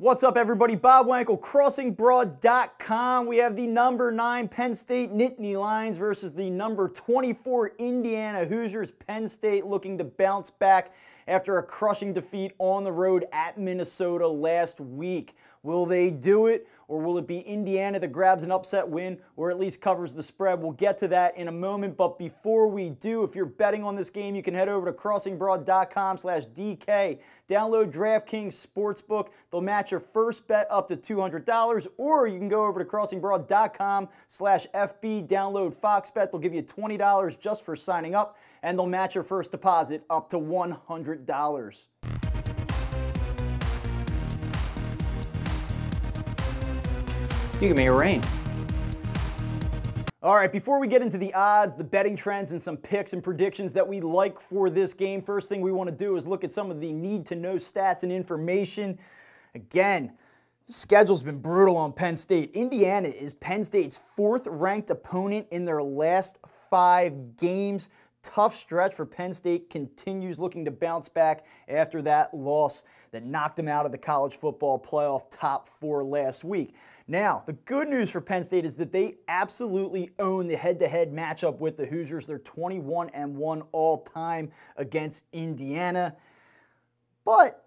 What's up, everybody? Bob Wankel, CrossingBroad.com. We have the number 9 Penn State Nittany Lions versus the number 24 Indiana Hoosiers. Penn State looking to bounce back after a crushing defeat on the road at Minnesota last week. Will they do it, or will it be Indiana that grabs an upset win or at least covers the spread? We'll get to that in a moment, but before we do, if you're betting on this game, you can head over to CrossingBroad.com/DK. Download DraftKings Sportsbook. They'll match your first bet up to $200, or you can go over to CrossingBroad.com/FB. Download FoxBet. They'll give you $20 just for signing up, and they'll match your first deposit up to $100. You can make it rain. All right, before we get into the odds, the betting trends, and some picks and predictions that we like for this game, first thing we want to do is look at some of the need-to-know stats and information. Again, the schedule's been brutal on Penn State. Indiana is Penn State's 4th-ranked opponent in their last 5 games. Tough stretch for Penn State, continues looking to bounce back after that loss that knocked them out of the college football playoff top 4 last week. Now, the good news for Penn State is that they absolutely own the head-to-head matchup with the Hoosiers. They're 21-1 all-time against Indiana. But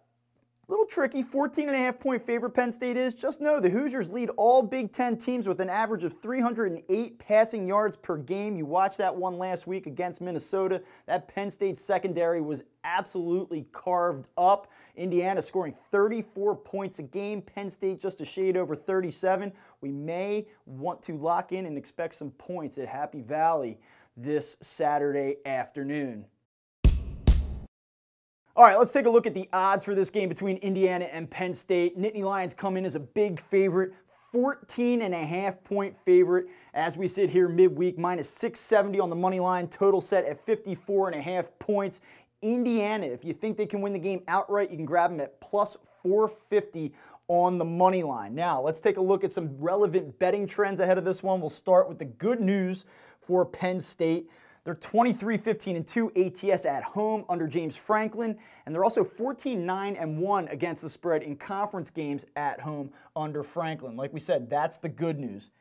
a little tricky, 14.5-point favorite Penn State is. Just know the Hoosiers lead all Big Ten teams with an average of 308 passing yards per game. You watched that one last week against Minnesota. That Penn State secondary was absolutely carved up. Indiana scoring 34 points a game. Penn State just a shade over 37. We may want to lock in and expect some points at Happy Valley this Saturday afternoon. All right, let's take a look at the odds for this game between Indiana and Penn State. Nittany Lions come in as a big favorite, 14.5-point favorite as we sit here midweek, minus 670 on the money line, total set at 54.5 points. Indiana, if you think they can win the game outright, you can grab them at plus 450 on the money line. Now, let's take a look at some relevant betting trends ahead of this one. We'll start with the good news for Penn State. They're 23-15-2 ATS at home under James Franklin, and they're also 14-9-1 against the spread in conference games at home under Franklin. Like we said, that's the good news.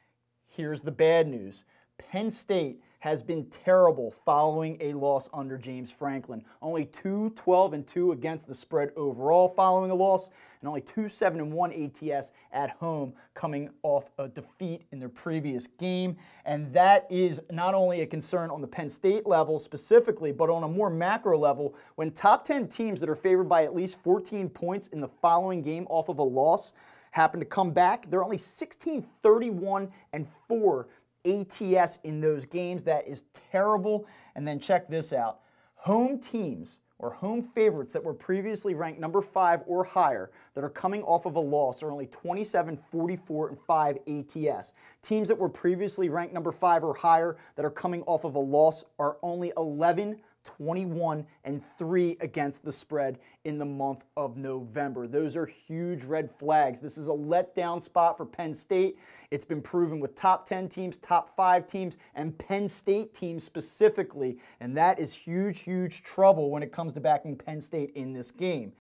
Here's the bad news. Penn State has been terrible following a loss under James Franklin. Only 2-12-2 against the spread overall following a loss, and only 2-7-1 ATS at home coming off a defeat in their previous game. And that is not only a concern on the Penn State level specifically, but on a more macro level. When top 10 teams that are favored by at least 14 points in the following game off of a loss happen to come back, they're only 16-31-4 ATS in those games. That is terrible. And then check this out. Home teams or home favorites that were previously ranked number 5 or higher that are coming off of a loss are only 27-44-5 ATS. Teams that were previously ranked number 5 or higher that are coming off of a loss are only 11-21-3 against the spread in the month of November. Those are huge red flags. This is a letdown spot for Penn State. It's been proven with top 10 teams, top 5 teams, and Penn State teams specifically, and that is huge, huge trouble when it comes to backing Penn State in this game.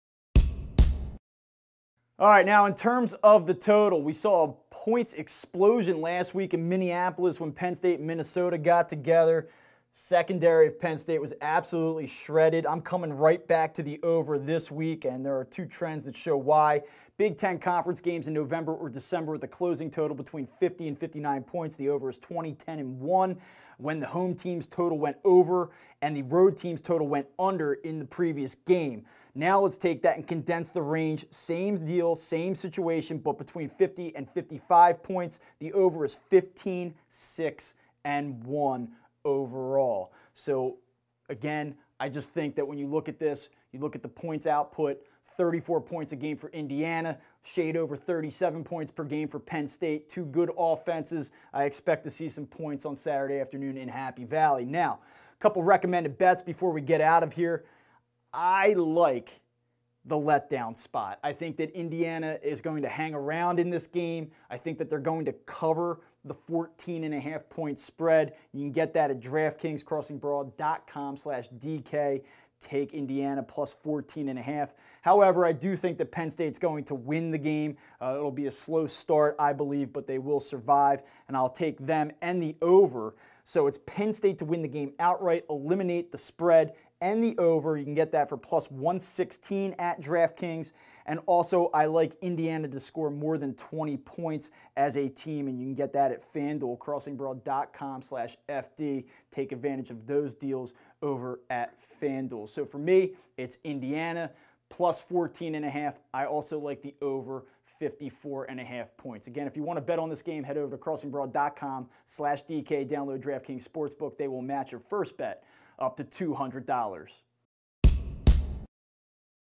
All right, now in terms of the total, we saw a points explosion last week in Minneapolis when Penn State and Minnesota got together. Secondary of Penn State was absolutely shredded. I'm coming right back to the over this week, and there are 2 trends that show why. Big Ten Conference games in November or December with a closing total between 50 and 59 points. The over is 20-10-1 when the home team's total went over and the road team's total went under in the previous game. Now let's take that and condense the range. Same deal, same situation, but between 50 and 55 points. The over is 15-6-1. overall. So again, I just think that when you look at this, you look at the points output, 34 points a game for Indiana, shade over 37 points per game for Penn State, 2 good offenses. I expect to see some points on Saturday afternoon in Happy Valley. Now, a couple recommended bets before we get out of here. I like the letdown spot. I think that Indiana is going to hang around in this game. I think that they're going to cover the 14.5-point spread. You can get that at DraftKings, CrossingBroad.com/DK. take Indiana plus 14.5. However, I do think that Penn State's going to win the game. It'll be a slow start, I believe, but they will survive, and I'll take them and the over. So it's Penn State to win the game outright, eliminate the spread, and the over. You can get that for plus 116 at DraftKings. And also, I like Indiana to score more than 20 points as a team, and you can get that at FanDuel, crossingbroad.com/FD. Take advantage of those deals over at FanDuel. So for me, it's Indiana plus 14.5. I also like the over 54.5 points. Again, if you want to bet on this game, head over to crossingbroad.com/DK. Download DraftKings Sportsbook. They will match your first bet up to $200.